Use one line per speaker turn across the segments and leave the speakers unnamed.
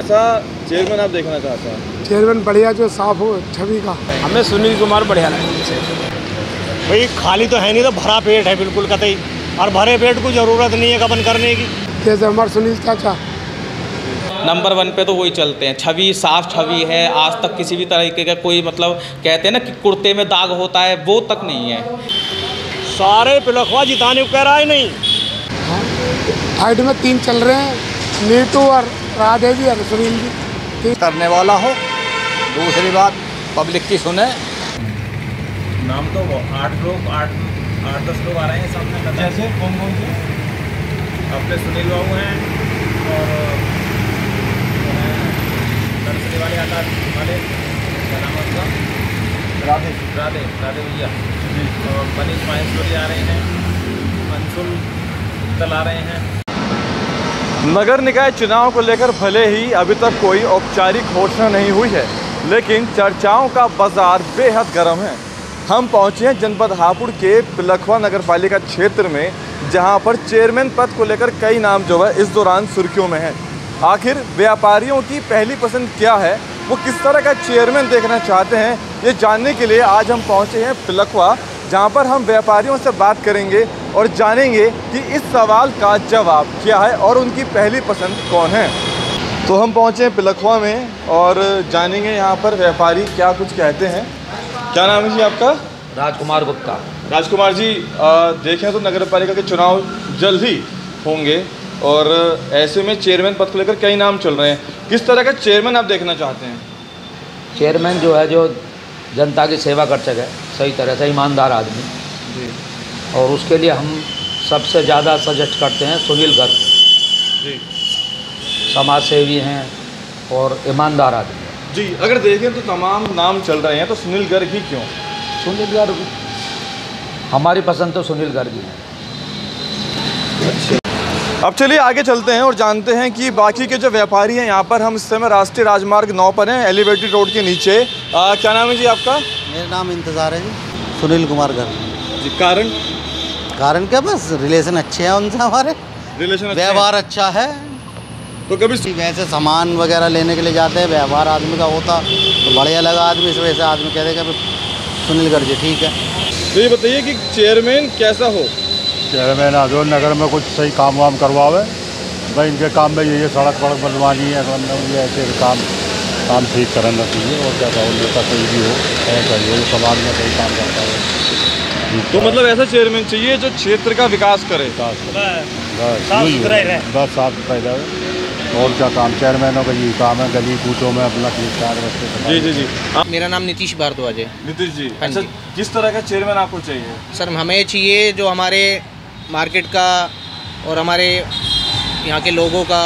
ऐसा चेयरमैन आप देखना चाहते हैं?
चेयरमैन बढ़िया जो साफ हो छवि का।
हमें सुनील कुमार बढ़िया लगे।
भाई खाली तो है नहीं, तो भरा पेट है बिल्कुल कतई, और भरे पेट को ज़रूरत नहीं है कपन करने की।
जैसे हमारे सुनील चाचा
नंबर 1 पे तो वही चलते हैं। छवि साफ छवि है, आज तक किसी भी तरीके का कोई मतलब कहते हैं ना कि कुर्ते में दाग होता है, वो तक नहीं है।
सारे पिलखवा जिताने को कह रहा है नहीं।
साइड में 3 चल रहे हैं, नीतू और राधे जी और सुनील जी।
करने वाला हो, दूसरी बात पब्लिक की सुने।
नाम तो 8-10 लोग आ रहे हैं सामने।
जैसे कौन कौन से?
अपने सुनील बाबू हैं और नर्सरी वाले आकाश वाले, क्या नाम है उसका? राधे भैया। और मनीष माहेश्वरी आ रहे हैं, अंशुल मित्तल आ रहे हैं।
नगर निकाय चुनाव को लेकर भले ही अभी तक कोई औपचारिक घोषणा नहीं हुई है, लेकिन चर्चाओं का बाजार बेहद गर्म है। हम पहुंचे हैं जनपद हापुड़ के पिलखवा नगर पालिका क्षेत्र में, जहां पर चेयरमैन पद को लेकर कई नाम जो है इस दौरान सुर्खियों में हैं। आखिर व्यापारियों की पहली पसंद क्या है, वो किस तरह का चेयरमैन देखना चाहते हैं, ये जानने के लिए आज हम पहुंचे हैं पिलखवा, जहां पर हम व्यापारियों से बात करेंगे और जानेंगे कि इस सवाल का जवाब क्या है और उनकी पहली पसंद कौन है। तो हम पहुंचे हैं पिलखवा में और जानेंगे यहाँ पर व्यापारी क्या कुछ कहते हैं। क्या नाम है जी आपका?
राजकुमार गुप्ता।
राजकुमार जी, देखें तो नगर पालिका के चुनाव जल्द ही होंगे और ऐसे में चेयरमैन पद को लेकर कई नाम चल रहे हैं। किस तरह का चेयरमैन आप देखना चाहते हैं?
चेयरमैन जो है जो जनता की सेवा कर सके सही तरह से, ईमानदार आदमी
जी।
और उसके लिए हम सबसे ज़्यादा सजेस्ट करते हैं सुनील गर्ग
जी।
समाज सेवी हैं और ईमानदार आदमी
जी। अगर देखें तो तमाम नाम चल रहे हैं, तो सुनील गर्ग ही क्यों?
सुनील गर्ग हमारी पसंद तो सुनील गर्ग ही है।
अब चलिए आगे चलते हैं और जानते हैं कि बाकी के जो व्यापारी हैं यहाँ पर। हम इस समय राष्ट्रीय राजमार्ग 9 पर हैं, एलिवेटेड रोड के नीचे। क्या नाम है जी आपका?
मेरा नाम इंतज़ार है जी, सुनील कुमार गर्ग
जी। कारण
क्या, बस रिलेशन अच्छे हैं उनसे, हमारे
रिलेशन
व्यवहार अच्छा है।
तो कभी
वैसे सामान वगैरह लेने के लिए जाते हैं, व्यवहार आदमी का होता तो बढ़िया लगा आदमी, इस वजह से आदमी कहते हैं कि सुनील गर्ग जी ठीक है।
तो ये बताइए कि चेयरमैन कैसा हो?
चेयरमैन जो नगर में कुछ सही काम वाम करवावे। भाई इनके काम में ये सड़क वड़क बनवानी है, ये ऐसे काम ठीक करना चाहिए। और क्या कहो, नेता कोई भी हो ऐसा ये समाज में सही काम करता है।
तो मतलब ऐसा चेयरमैन चाहिए जो क्षेत्र का विकास करे।
बस साफ सुथरा रहे। और क्या काम, चेयरमैनों का यही काम है, गली कूचों में अपना ठीक ठाक रस्ते।
जी।
मेरा नाम नीतीश भारद्वाज है।
नीतीश जी,
हाँ
अच्छा,
जी।
किस तरह का चेयरमैन आपको चाहिए?
सर हमें चाहिए जो हमारे मार्केट का और हमारे यहाँ के लोगों का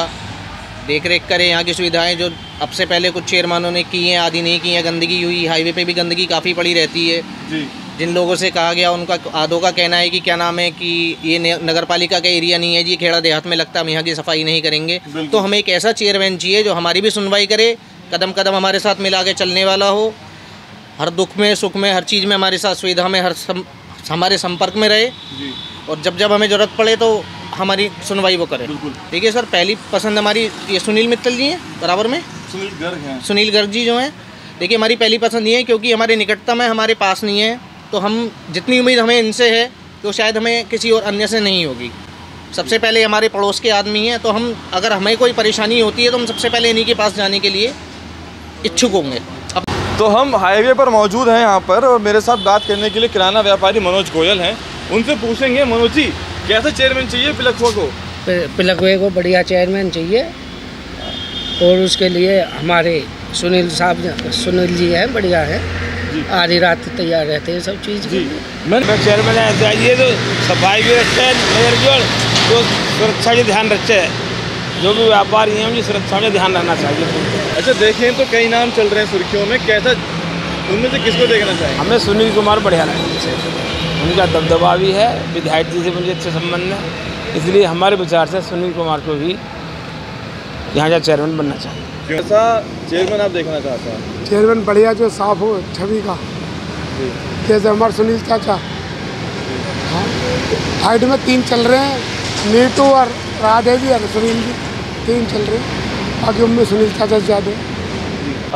देख रेख करे, यहाँ की सुविधाएं जो अब से पहले कुछ चेयरमैनों ने की हैं, आधी नहीं की हैं। गंदगी हुई, हाईवे पे भी गंदगी काफ़ी पड़ी रहती है
जी।
जिन लोगों से कहा गया उनका आधों का कहना है कि क्या नाम है कि ये नगर पालिका का एरिया नहीं है जी, खेड़ा देहात में लगता है, हम यहाँ की सफाई नहीं करेंगे। तो हमें एक ऐसा चेयरमैन चाहिए जो हमारी भी सुनवाई करे, कदम कदम हमारे साथ मिला के चलने वाला हो, हर दुख में सुख में हर चीज़ में हमारे साथ सुविधा में हमारे संपर्क में रहे जी। और जब हमें ज़रूरत पड़े तो हमारी सुनवाई वो करे। ठीक है सर। पहली पसंद हमारी ये सुनील मित्तल जी हैं, बराबर में
सुनील गर्ग हैं।
सुनील गर्ग जी जो हैं, देखिए हमारी पहली पसंद ये है क्योंकि हमारे निकटतम है, हमारे पास नहीं है, तो हम जितनी उम्मीद हमें इनसे है तो शायद हमें किसी और अन्य से नहीं होगी। सबसे पहले हमारे पड़ोस के आदमी हैं, तो हम अगर हमें कोई परेशानी होती है तो हम सबसे पहले इन्हीं के पास जाने के लिए इच्छुक होंगे।
तो हम हाईवे पर मौजूद हैं यहाँ पर, और मेरे साथ बात करने के लिए किराना व्यापारी मनोज गोयल हैं। उनसे पूछेंगे, मनोज जी कैसा चेयरमैन चाहिए पिलखवा को?
पिलखवे को बढ़िया चेयरमैन चाहिए और उसके लिए हमारे सुनील जी हैं, बढ़िया है, आधी रात तैयार रहते हैं सब चीज़ जी।
मैं चेयरमैन चाहिए जो सफाई भी रखे, जो सुरक्षा का ध्यान रखे, जो भी व्यापारी हैं उनकी सुरक्षा में ध्यान रखना चाहिए।
अच्छा, देखें तो कई नाम चल रहे हैं सुर्खियों में, कैसा उनमें से किसको देखना चाहिए?
हमें सुनील कुमार बढ़िया लगे। उनका दबदबा भी है, विधायक जी से मुझे अच्छे संबंध है, इसलिए हमारे विचार से सुनील कुमार को भी यहाँ का चेयरमैन बनना चाहिए।
कैसा चेयरमैन आप देखना चाहते हैं?
चेयरमैन बढ़िया जो साफ हो छवि का, जैसे हमारे सुनील चाचा। साइड में 3 चल रहे हैं, नीतू और राधे जी और सुनील जी, 3 चल रहे हैं।
बाकी उनमें सुनील चाचा ज़्यादा।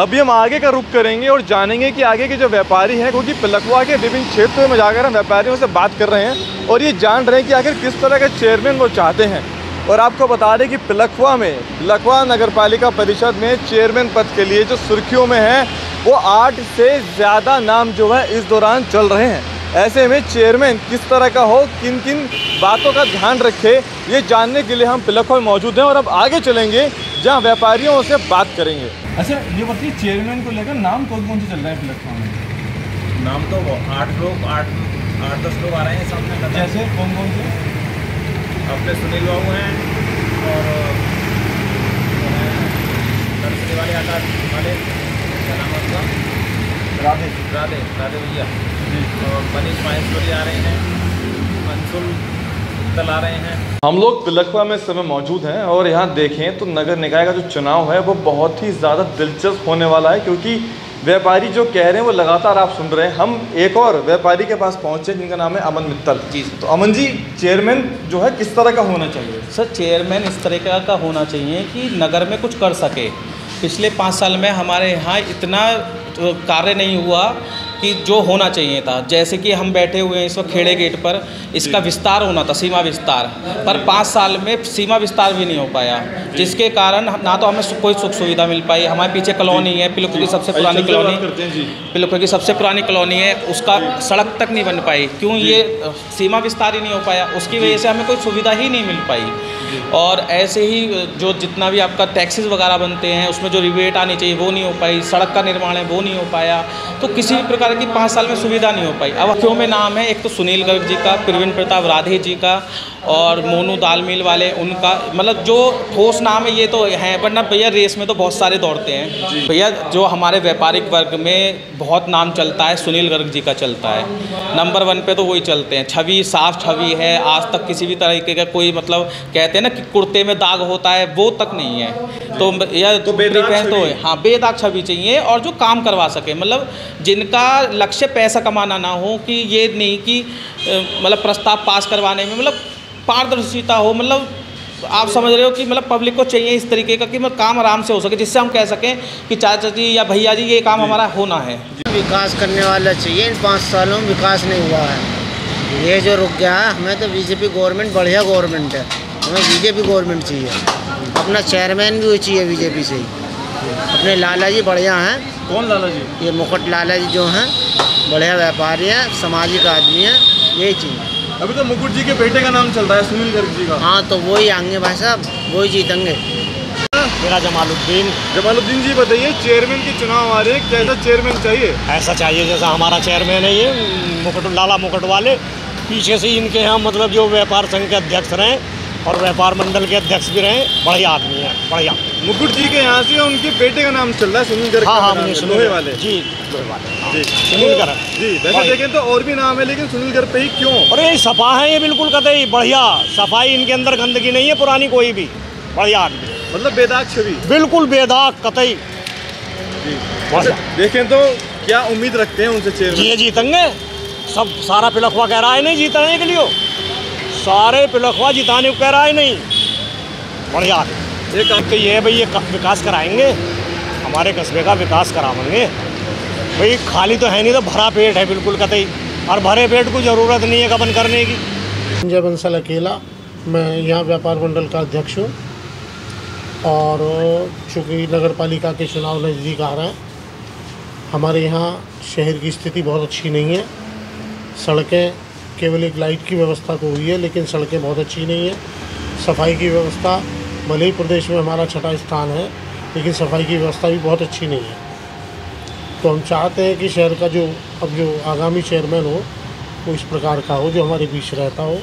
अभी हम आगे का रुख करेंगे और जानेंगे कि आगे के जो व्यापारी हैं, क्योंकि पिलखवा के विभिन्न क्षेत्रों में जाकर हम व्यापारियों से बात कर रहे हैं और ये जान रहे हैं कि आखिर किस तरह के चेयरमैन वो चाहते हैं। और आपको बता दें कि पिलखवा नगर पालिका परिषद में चेयरमैन पद के लिए जो सुर्खियों में है वो 8 से ज़्यादा नाम जो है इस दौरान चल रहे हैं। ऐसे में चेयरमैन किस तरह का हो, किन किन बातों का ध्यान रखे, ये जानने के लिए हम पिलखवा में मौजूद हैं और अब आगे चलेंगे जहां व्यापारियों से बात करेंगे। अच्छा, ये बताइए चेयरमैन को लेकर नाम कौन कौन से चल रहे हैं पिलखवा में?
नाम तो 8-10 लोग आ रहे हैं सामने।
जैसे कौन कौन से?
अपने सुनील बाबू हैं और नर्सरी वाले आकाश वाले, क्या नाम है उसका? राधे भैया और मनीष माहेश्वरी आ रहे हैं, अंशुल उत्तल आ रहे हैं।
हम लोग पिलखवा में इस समय मौजूद हैं और यहाँ देखें तो नगर निकाय का जो चुनाव है वो बहुत ही ज़्यादा दिलचस्प होने वाला है, क्योंकि व्यापारी जो कह रहे हैं वो लगातार आप सुन रहे हैं। हम एक और व्यापारी के पास पहुँचे जिनका नाम है अमन मित्तल जी। तो अमन जी, चेयरमैन जो है किस तरह का होना चाहिए?
सर, चेयरमैन इस तरीके का होना चाहिए कि नगर में कुछ कर सके। पिछले 5 साल में हमारे यहाँ इतना कार्य नहीं हुआ कि जो होना चाहिए था। जैसे कि हम बैठे हुए हैं इस वक्त खेड़े गेट पर, इसका विस्तार होना था, सीमा विस्तार, पर 5 साल में सीमा विस्तार भी नहीं हो पाया, जिसके कारण ना तो हमें कोई सुख सुविधा मिल पाई। हमारे पीछे कॉलोनी है, पिलखवा की सबसे पुरानी कॉलोनी, पिलखवा की सबसे पुरानी कॉलोनी है, उसका सड़क तक नहीं बन पाई। क्यों? ये सीमा विस्तार ही नहीं हो पाया, उसकी वजह से हमें कोई सुविधा ही नहीं मिल पाई। और ऐसे ही जो जितना भी आपका टैक्सेस वगैरह बनते हैं उसमें जो रिबेट आनी चाहिए वो नहीं हो पाई, सड़क का निर्माण है वो नहीं हो पाया, तो किसी भी प्रकार की 5 साल में सुविधा नहीं हो पाई। अब क्यों में नाम है, एक तो सुनील गर्ग जी का, प्रवीण प्रताप राधे जी का और मोनू दाल मिल वाले, उनका मतलब जो ठोस नाम है ये तो है, वरना भैया रेस में तो बहुत सारे दौड़ते हैं। भैया जो हमारे व्यापारिक वर्ग में बहुत नाम चलता है, सुनील गर्ग जी का चलता है, नंबर 1 पे तो वही चलते हैं। छवि, साफ छवि है, आज तक किसी भी तरीके का कोई मतलब कहते हैं ना कि कुर्ते में दाग होता है वो तक नहीं है। तो यह तो हाँ, बेदाग छवि चाहिए और जो काम करवा सके, मतलब जिनका लक्ष्य पैसा कमाना ना हो, कि ये नहीं कि मतलब प्रस्ताव पास करवाने में मतलब पारदर्शिता हो, मतलब आप समझ रहे हो कि मतलब पब्लिक को चाहिए इस तरीके का कि मतलब काम आराम से हो सके, जिससे हम कह सकें कि चाचा जी या भैया जी ये काम हमारा होना है।
विकास करने वाला चाहिए। इन 5 सालों में विकास नहीं हुआ है, ये जो रुक गया है। हमें तो बीजेपी गवर्नमेंट बढ़िया गवर्नमेंट है, हमें बीजेपी गवर्नमेंट चाहिए। अपना चेयरमैन भी वही चाहिए बीजेपी से ही। अपने लाला जी बढ़िया हैं।
कौन लाला जी? ये
मुकुट लाला जी जो हैं, बढ़िया व्यापारी हैं, सामाजिक आदमी हैं, यही चाहिए।
अभी तो मुकुट जी के बेटे का नाम चल रहा है, सुनील गर्ग जी का।
हाँ, तो वही आएंगे भाई साहब, वही जीतेंगे।
मेरा
जमालुद्दीन जी, बताइए चेयरमैन के चुनाव आ रहे हैं, कैसा चेयरमैन चाहिए?
ऐसा चाहिए जैसा हमारा चेयरमैन है ये लाला मुकुट वाले। पीछे से इनके यहाँ मतलब जो व्यापार संघ के अध्यक्ष रहे और व्यापार मंडल के अध्यक्ष भी रहे, बढ़िया आदमी है, बढ़िया।
मुकुट जी के यहाँ से उनके बेटे का नाम चल रहा है, सुनील गर्ग।
हाँ, लोहे वाले
जी,
सुनील गर्ग
जी। वैसे देखें तो और भी नाम है, लेकिन सुनील गर्ग पे ही क्यों?
अरे सफा है ये, बिल्कुल कतई बढ़िया सफाई, इनके अंदर गंदगी नहीं है पुरानी कोई भी, बढ़िया आदमी,
मतलब बेदाग छवि,
बिल्कुल बेदाग कतई।
देखें तो क्या उम्मीद रखते हैं उनसे चेयरमैन?
ये जीतेंगे सब, सारा पिलखवा कह रहा है नहीं जीतने के लिए, सारे पिलखवा जिताने को कह रहा है नहीं, बढ़िया। ये काम तो ये है भाई, ये विकास कराएंगे, हमारे कस्बे का विकास कराएंगे भाई। खाली तो है नहीं, तो भरा पेट है बिल्कुल कतई, और भरे पेट को ज़रूरत नहीं है गबन करने की।
संजय बंसल अकेला, मैं यहाँ व्यापार मंडल का अध्यक्ष हूँ। और चूँकि नगर पालिका के चुनाव नज़दीक आ रहे हैं, हमारे यहाँ शहर की स्थिति बहुत अच्छी नहीं है। सड़कें, केवल एक लाइट की व्यवस्था तो हुई है, लेकिन सड़कें बहुत अच्छी नहीं है। सफाई की व्यवस्था, भले ही प्रदेश में हमारा 6ठा स्थान है, लेकिन सफाई की व्यवस्था भी बहुत अच्छी नहीं है। तो हम चाहते हैं कि शहर का जो आगामी चेयरमैन हो वो इस प्रकार का हो, जो हमारे बीच रहता हो,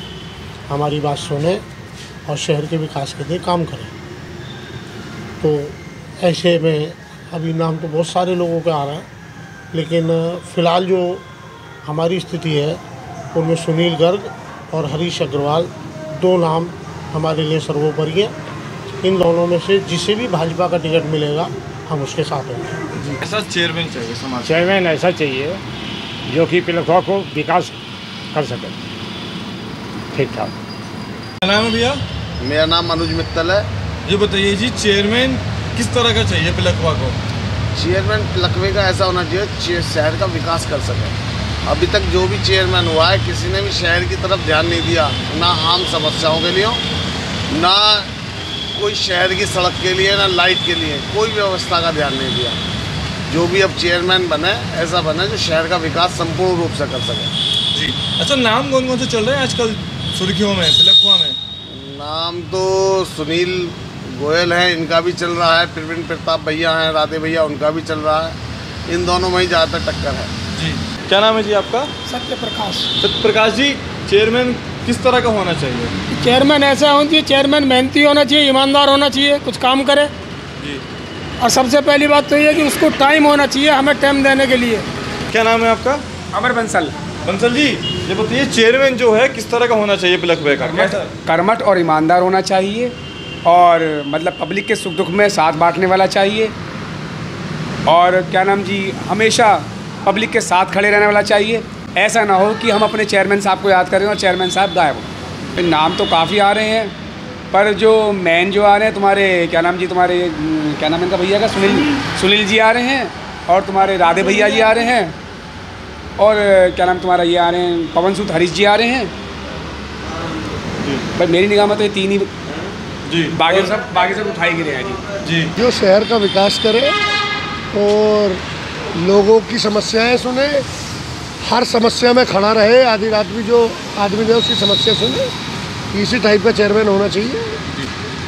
हमारी बात सुने और शहर के विकास के लिए काम करे। तो ऐसे में अभी नाम तो बहुत सारे लोगों के आ रहे हैं, लेकिन फ़िलहाल जो हमारी स्थिति है उनमें सुनील गर्ग और हरीश अग्रवाल 2 नाम हमारे लिए सर्वोपरि हैं। इन दोनों में से जिसे भी भाजपा का टिकट मिलेगा हम उसके साथ होंगे।
ऐसा चेयरमैन चाहिए समाज,
चेयरमैन ऐसा चाहिए जो कि पिलखवा को विकास कर सके ठीक ठाक।
क्या नाम है भैया?
मेरा नाम अनुज मित्तल है।
जी बताइए जी, चेयरमैन किस तरह का चाहिए पिलखवा को?
चेयरमैन पिलखवे का ऐसा होना चाहिए शहर का विकास कर सके। अभी तक जो भी चेयरमैन हुआ है किसी ने भी शहर की तरफ ध्यान नहीं दिया, ना आम समस्याओं के लिए, ना कोई शहर की सड़क के लिए, ना लाइट के लिए, कोई व्यवस्था का ध्यान नहीं दिया। जो भी अब चेयरमैन बने ऐसा बने जो शहर का विकास संपूर्ण रूप से कर सके।
जी अच्छा, नाम कौन कौन से चल रहे हैं आजकल सुर्खियों में पिलखवा में?
नाम तो सुनील गोयल हैं, इनका भी चल रहा है, प्रवीण प्रताप भैया हैं, राधे भैया, उनका भी चल रहा है। इन दोनों में ही ज़्यादातर टक्कर है।
जी क्या नाम है जी आपका?
सत्यप्रकाश।
सत्यप्रकाश जी, चेयरमैन किस तरह का होना चाहिए?
चेयरमैन ऐसा होना चाहिए, चेयरमैन मेहनती होना चाहिए, ईमानदार होना चाहिए, कुछ काम करे।
जी।
और सबसे पहली बात तो ये कि उसको टाइम होना चाहिए, हमें टाइम देने के लिए।
क्या नाम है आपका?
अमर बंसल।
बंसल जी, ये बताइए चेयरमैन जो है किस तरह का होना चाहिए पिलखवे का?
कर्मठ और ईमानदार होना चाहिए, और मतलब पब्लिक के सुख दुख में साथ बांटने वाला चाहिए, और क्या नाम जी, हमेशा पब्लिक के साथ खड़े रहने वाला चाहिए। ऐसा ना हो कि हम अपने चेयरमैन साहब को याद करें और चेयरमैन साहब गायब हो। नाम तो काफ़ी आ रहे हैं, पर जो मेन जो आ रहे हैं तुम्हारे, क्या नाम जी, तुम्हारे क्या नाम इनका भैया का, सुनील जी आ रहे हैं, और तुम्हारे राधे भैया जी आ रहे हैं, और क्या नाम तुम्हारा ये आ रहे हैं, पवन सूद हरीश जी आ रहे हैं। भाई मेरी निगाह में तो ये तीन ही
जी,
बाकी सब उठाई गिरे हैं जी।
जो शहर का विकास करे और लोगों की समस्याएं सुने, हर समस्या में खड़ा रहे, आधी रात भी जो आदमी जो उसकी समस्या सुने, इसी टाइप का चेयरमैन होना चाहिए।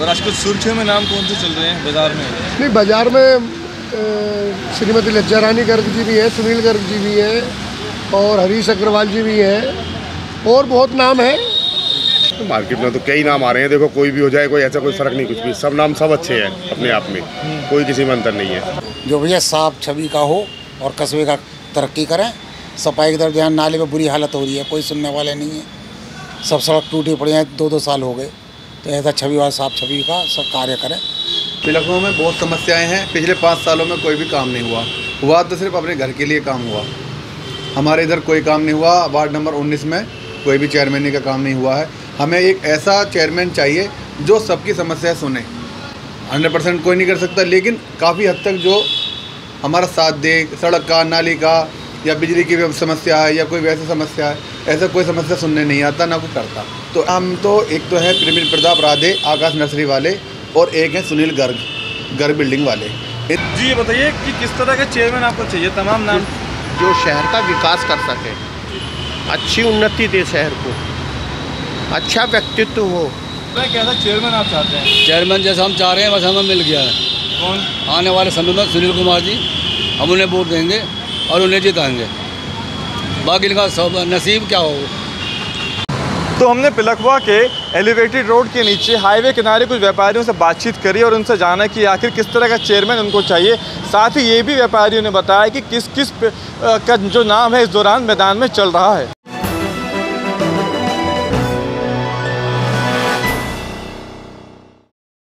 और आजकल सुर्खियों में नाम कौन से चल रहे हैं बाजार में?
नहीं, बाजार में श्रीमती लज्जा रानी गर्ग जी भी हैं, सुनील गर्ग जी भी हैं, और हरीश अग्रवाल जी भी हैं, और बहुत नाम है।
मार्केट में तो कई नाम आ रहे हैं, देखो कोई भी हो जाए, कोई ऐसा कोई फर्क नहीं, कुछ भी सब नाम सब अच्छे हैं अपने आप में, कोई किसी में अंतर नहीं है।
जो भैया साफ छवि का हो और कस्बे का तरक्की करें, सफाई की तरफ ध्यान, नाले में बुरी हालत हो रही है, कोई सुनने वाले नहीं है, सब सड़क टूटी पड़ी हैं, 2-2 साल हो गए, तो ऐसा छवि वाला साफ छवि का सब कार्य करें।
पिलखवा में बहुत समस्याएं हैं, पिछले 5 सालों में कोई भी काम नहीं हुआ तो सिर्फ अपने घर के लिए काम हुआ। हमारे इधर कोई काम नहीं हुआ, वार्ड नंबर 19 में कोई भी चेयरमैनी का काम नहीं हुआ है। हमें एक ऐसा चेयरमैन चाहिए जो सबकी समस्या सुने। 100% कोई नहीं कर सकता, लेकिन काफ़ी हद तक जो हमारा साथ दे, सड़क का, नाली का, या बिजली की समस्या है, या कोई वैसी समस्या है, ऐसा कोई समस्या सुनने नहीं आता, ना कोई करता। तो हम तो एक तो है प्रवीण प्रताप राधे आकाश नर्सरी वाले, और एक है सुनील गर्ग बिल्डिंग वाले।
जी ये बताइए कि किस तरह का चेयरमैन आपको चाहिए? तमाम नाम
जो शहर का विकास कर सके, अच्छी उन्नति दे शहर को, अच्छा व्यक्तित्व हो।
कैसा चेयरमैन आप चाहते हैं?
चेयरमैन जैसा हम चाह रहे हैं वैसा हमें मिल गया है।
कौन?
आने वाले समय में सुनील कुमार जी, हम उन्हें वोट देंगे और उन्हें जिताएंगे, बाकी इनका सब नसीब क्या हो।
तो हमने पिलखवा के एलिवेटेड रोड के नीचे हाईवे किनारे कुछ व्यापारियों से बातचीत करी और उनसे जाना कि आखिर किस तरह का चेयरमैन उनको चाहिए। साथ ही ये भी व्यापारियों ने बताया कि किस किस का जो नाम है इस दौरान मैदान में चल रहा है।